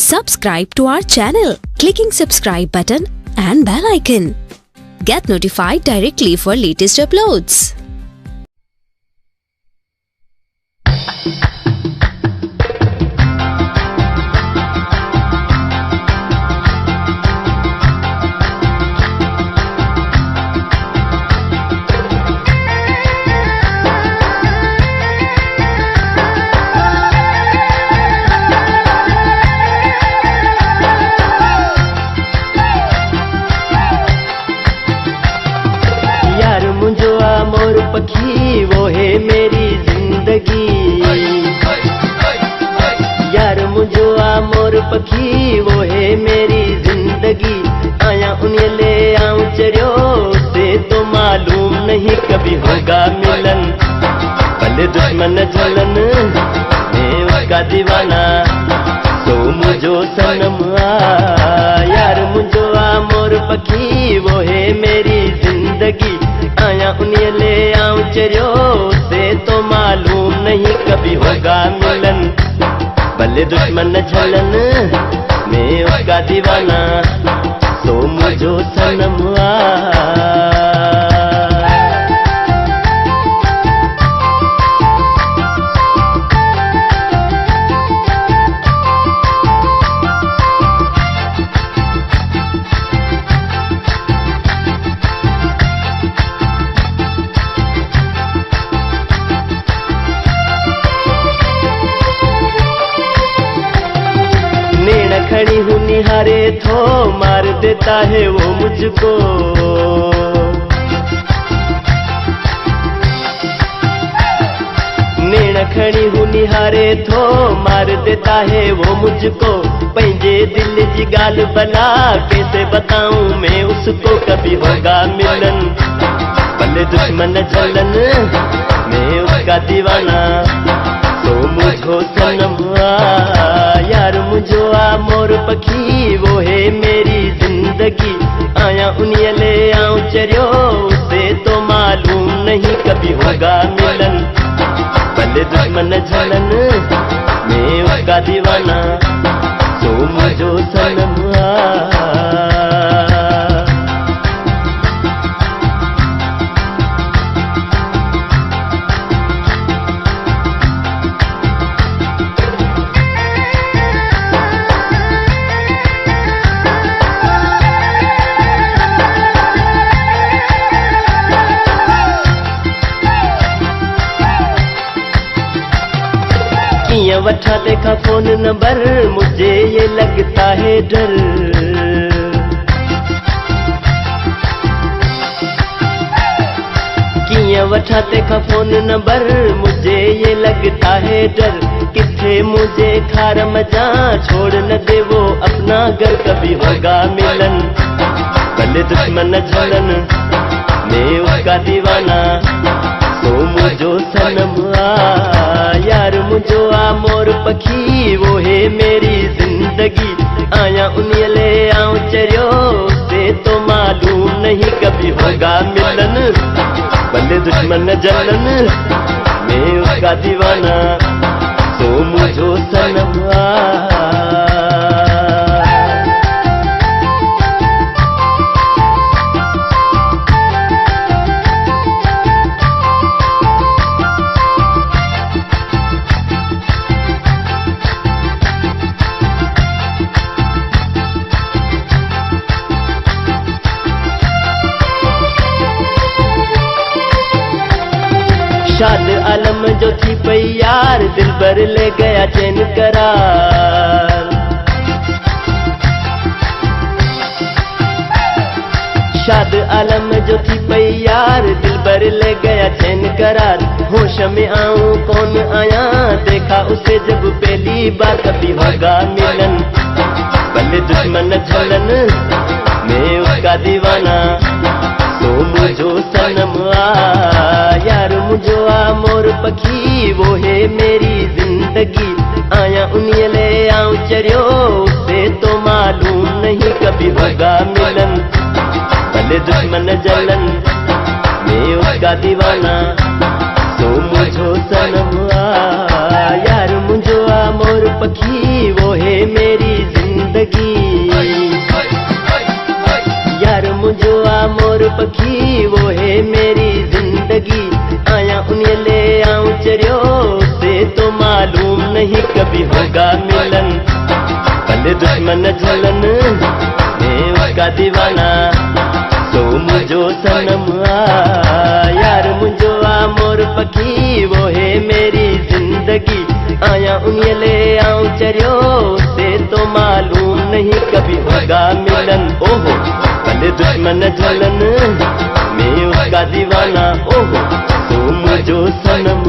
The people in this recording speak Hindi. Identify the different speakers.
Speaker 1: Subscribe to our channel, clicking subscribe button and bell icon. Get notified directly for latest uploads.
Speaker 2: मोर पखी वो है मेरी जिंदगी, यार मुझो मोर पखी वो है मेरी जिंदगी। आया उन्हें ले आऊं चरियो से तो मालूम नहीं कभी होगा मिलन। भले दुश्मन जलन मैं उसका दीवाना तो मुझो सनम यार मुझो मोर पखी वो है मेरी जिंदगी। आया उन्हें ले आऊं चरियो से तो मालूम नहीं कभी होगा मिलन। भले दुश्मन झलन मैं उसका दीवाना तो मुझो सनम खड़ी हूँ निहारे थो मार देता है वो मुझको। नैन खड़ी हूँ निहारे थो मार देता है वो मुझको। पंजे दिल जी गाल बना कैसे बताऊं मैं उसको कभी होगा मिलन। भले दुश्मन झलन मैं उसका दीवाना तो मुझो सनम यार मुझो मोर पखी वो है मेरी जिंदगी। आया उन्हें ले आऊं चरियो से तो मालूम नहीं कभी होगा मिलन। भले दुश्मन झलन मैं उसका दीवाना तो मुझो सनम वठा देखा फोन नंबर मुझे ये लगता है डर। किया वठा देखा फोन नंबर मुझे ये लगता है डर। किथे मुझे खार मजा छोड़ न दे वो अपना घर कभी होगा मिलन। भले दुश्मन झलन मैं उसका दीवाना तो मुझो सनम यार मुझो मोर पखी वो है मेरी जिंदगी। आया उन्हें ले आऊं चरियो से तो मालूम नहीं कभी होगा मिलन। भले दुश्मन जलन मैं उसका दीवाना तो मुझो सनम शाद आलम जो थी पई यार दिल भर ले गया चैन करार। शाद आलम जो थी पई यार दिल भर ले गया चैन करार। होश में आऊं कौन आया देखा उसे जब पहली बार कभी होगा मिलन। भले दुश्मन झलन मैं उसका दीवाना तो मुझो सनम यार मुझो मोर पखी वो है मेरी जिंदगी। आया उन्हें ले आऊं चरियो से तो मालूम नहीं कभी होगा मिलन। भले दुश्मन जलन मैं उसका दीवाना तो मुझो सनम यार मुझो मोर पखी वो है मेरी जिंदगी। यार मुझो आ मोर पखी वो है मेरी जिंदगी, आया उन्हें ले आऊं चरियो से तो मालूम नहीं कभी होगा मिलन। भले दुश्मन झलन मैं उसका दीवाना, तो मुझो सनम आ। यार मुझो आ मोर पखी वो है मेरी जिंदगी, आया उन्हें ले आऊं चरियो से तो मालूम नहीं कभी होगा मिलन। ओहो भले दुश्मन झलन मैं उसका दीवाना, ओहो तो मुझो सनम